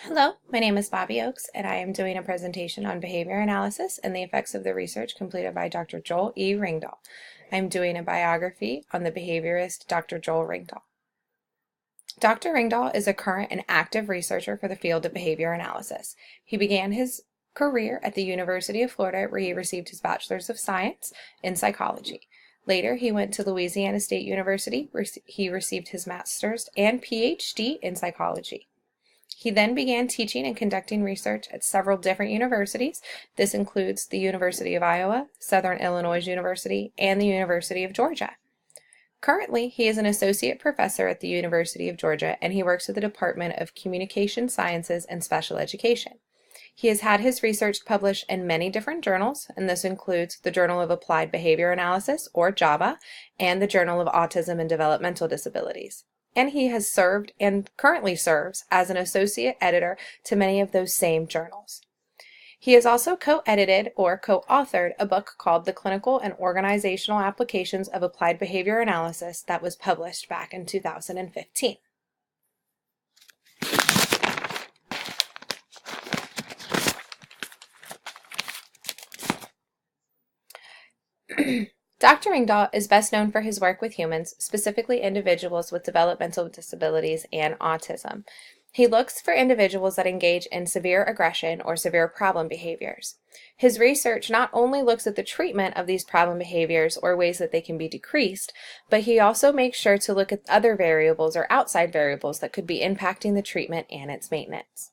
Hello, my name is Bobby Oakes, and I am doing a presentation on behavior analysis and the effects of the research completed by Dr. Joel E. Ringdahl. I'm doing a biography on the behaviorist Dr. Joel Ringdahl. Dr. Ringdahl is a current and active researcher for the field of behavior analysis. He began his career at the University of Florida, where he received his Bachelor's of Science in Psychology. Later, he went to Louisiana State University, where he received his Master's and PhD in Psychology. He then began teaching and conducting research at several different universities. This includes the University of Iowa, Southern Illinois University, and the University of Georgia. Currently, he is an associate professor at the University of Georgia, and he works at the Department of Communication Sciences and Special Education. He has had his research published in many different journals, and this includes the Journal of Applied Behavior Analysis, or JABA, and the Journal of Autism and Developmental Disabilities. And he has served and currently serves as an associate editor to many of those same journals. He has also co-edited or co-authored a book called The Clinical and Organizational Applications of Applied Behavior Analysis that was published back in 2015. Dr. Ringdahl is best known for his work with humans, specifically individuals with developmental disabilities and autism. He looks for individuals that engage in severe aggression or severe problem behaviors. His research not only looks at the treatment of these problem behaviors or ways that they can be decreased, but he also makes sure to look at other variables or outside variables that could be impacting the treatment and its maintenance.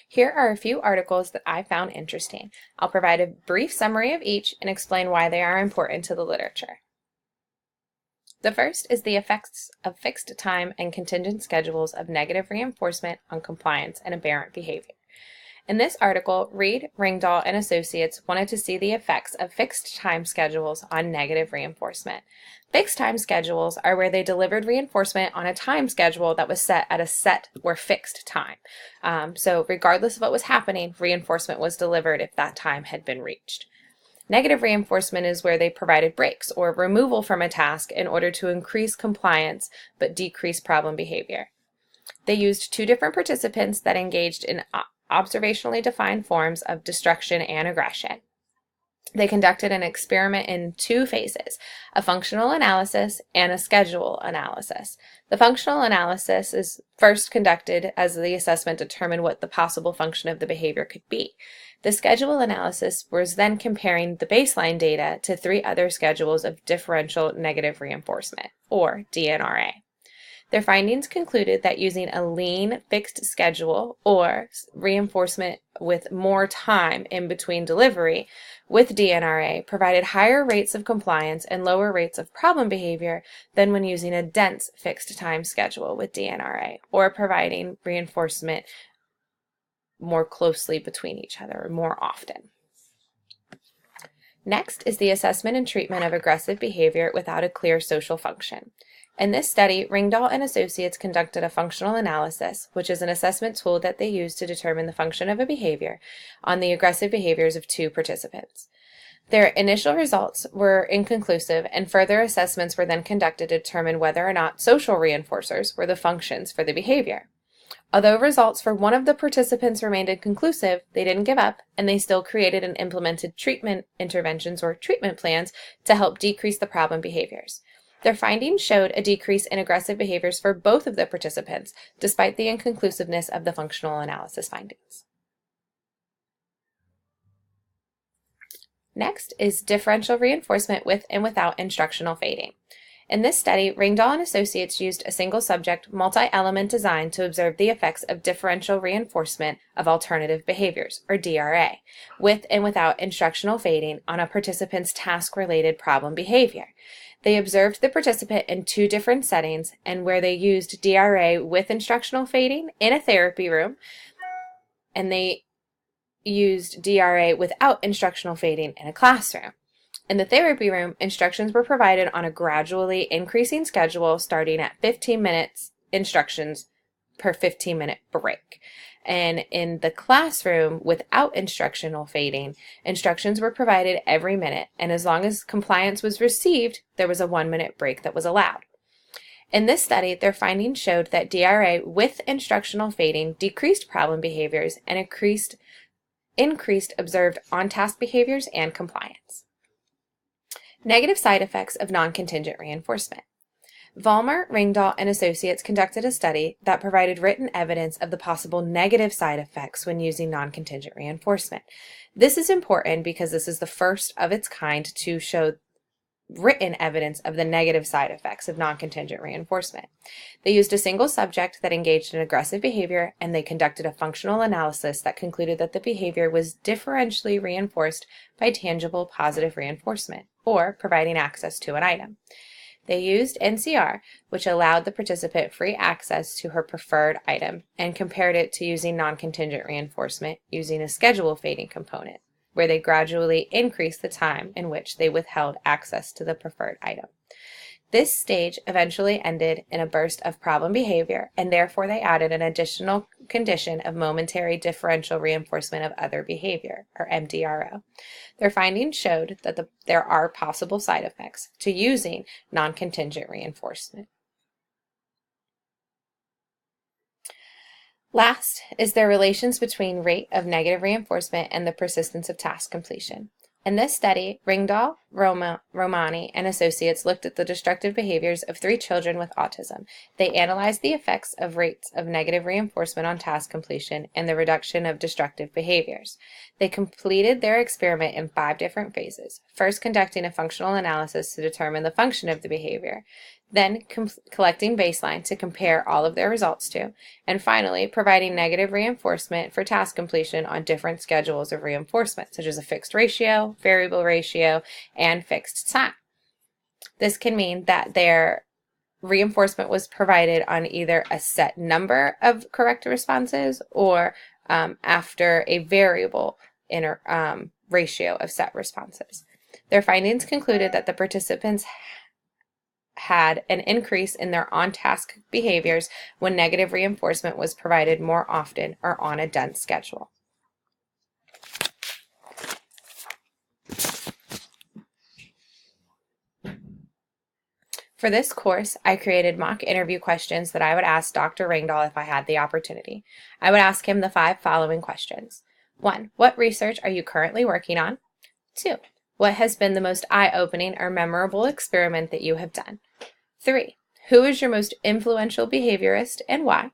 Here are a few articles that I found interesting. I'll provide a brief summary of each and explain why they are important to the literature. The first is the effects of fixed time and contingent schedules of negative reinforcement on compliance and aberrant behavior. In this article, Reed, Ringdahl, and Associates wanted to see the effects of fixed time schedules on negative reinforcement. Fixed time schedules are where they delivered reinforcement on a time schedule that was set at a set or fixed time. So regardless of what was happening, reinforcement was delivered if that time had been reached. Negative reinforcement is where they provided breaks or removal from a task in order to increase compliance but decrease problem behavior. They used two different participants that engaged in observationally defined forms of destruction and aggression. They conducted an experiment in two phases, a functional analysis and a schedule analysis. The functional analysis is first conducted as the assessment determined what the possible function of the behavior could be. The schedule analysis was then comparing the baseline data to three other schedules of differential negative reinforcement, or DNRA. Their findings concluded that using a lean fixed schedule or reinforcement with more time in between delivery with DNRA provided higher rates of compliance and lower rates of problem behavior than when using a dense fixed time schedule with DNRA or providing reinforcement more closely between each other or more often. Next is the assessment and treatment of aggressive behavior without a clear social function. In this study, Ringdahl and Associates conducted a functional analysis, which is an assessment tool that they use to determine the function of a behavior on the aggressive behaviors of two participants. Their initial results were inconclusive, and further assessments were then conducted to determine whether or not social reinforcers were the functions for the behavior. Although results for one of the participants remained inconclusive, they didn't give up, and they still created and implemented treatment interventions or treatment plans to help decrease the problem behaviors. Their findings showed a decrease in aggressive behaviors for both of the participants, despite the inconclusiveness of the functional analysis findings. Next is differential reinforcement with and without instructional fading. In this study, Ringdahl and Associates used a single-subject, multi-element design to observe the effects of differential reinforcement of alternative behaviors, or DRA, with and without instructional fading on a participant's task-related problem behavior. They observed the participant in two different settings and where they used DRA with instructional fading in a therapy room, and they used DRA without instructional fading in a classroom. In the therapy room, instructions were provided on a gradually increasing schedule starting at 15 minutes instructions per 15-minute break. And in the classroom, without instructional fading, instructions were provided every minute, and as long as compliance was received, there was a 1-minute break that was allowed. In this study, their findings showed that DRA with instructional fading decreased problem behaviors and increased observed on-task behaviors and compliance. Negative side effects of non-contingent reinforcement. Vollmer, Ringdahl, and Associates conducted a study that provided written evidence of the possible negative side effects when using non-contingent reinforcement. This is important because this is the first of its kind to show written evidence of the negative side effects of non-contingent reinforcement. They used a single subject that engaged in aggressive behavior, and they conducted a functional analysis that concluded that the behavior was differentially reinforced by tangible positive reinforcement, or providing access to an item. They used NCR, which allowed the participant free access to her preferred item, and compared it to using non-contingent reinforcement using a schedule fading component, where they gradually increased the time in which they withheld access to the preferred item. This stage eventually ended in a burst of problem behavior, and therefore they added an additional condition of momentary differential reinforcement of other behavior, or MDRO. Their findings showed that there are possible side effects to using non-contingent reinforcement. Last is their relations between rate of negative reinforcement and the persistence of task completion. In this study, Ringdahl, Romani, and Associates looked at the destructive behaviors of 3 children with autism. They analyzed the effects of rates of negative reinforcement on task completion and the reduction of destructive behaviors. They completed their experiment in 5 different phases, first conducting a functional analysis to determine the function of the behavior, then collecting baseline to compare all of their results to, and finally providing negative reinforcement for task completion on different schedules of reinforcement, such as a fixed ratio, variable ratio, and fixed time. This can mean that their reinforcement was provided on either a set number of correct responses or after a variable ratio of set responses. Their findings concluded that the participants had an increase in their on-task behaviors when negative reinforcement was provided more often or on a dense schedule. For this course, I created mock interview questions that I would ask Dr. Ringdahl if I had the opportunity. I would ask him the 5 following questions. 1. What research are you currently working on? 2. What has been the most eye-opening or memorable experiment that you have done? 3. Who is your most influential behaviorist and why?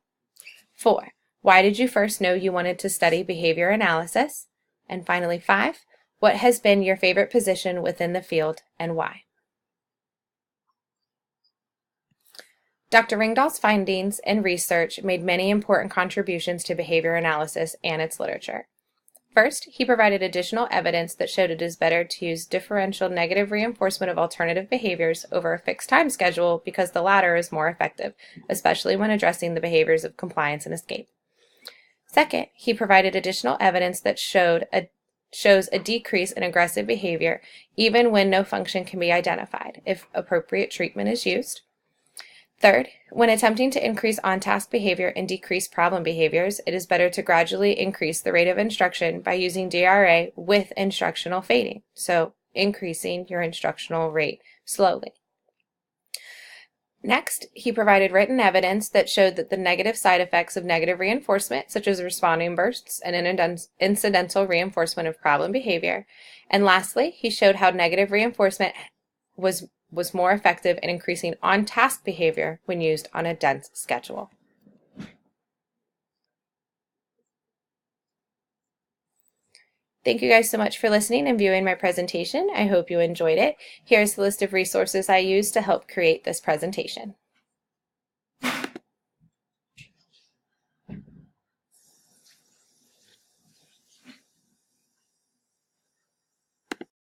4. Why did you first know you wanted to study behavior analysis? And finally, 5. What has been your favorite position within the field and why? Dr. Ringdahl's findings and research made many important contributions to behavior analysis and its literature. First, he provided additional evidence that showed it is better to use differential negative reinforcement of alternative behaviors over a fixed time schedule because the latter is more effective, especially when addressing the behaviors of compliance and escape. Second, he provided additional evidence that shows a decrease in aggressive behavior even when no function can be identified, if appropriate treatment is used. Third, when attempting to increase on-task behavior and decrease problem behaviors, it is better to gradually increase the rate of instruction by using DRA with instructional fading, so increasing your instructional rate slowly. Next, he provided written evidence that showed that the negative side effects of negative reinforcement, such as responding bursts and incidental reinforcement of problem behavior. And lastly, he showed how negative reinforcement was more effective in increasing on-task behavior when used on a dense schedule. Thank you guys so much for listening and viewing my presentation. I hope you enjoyed it. Here's the list of resources I used to help create this presentation.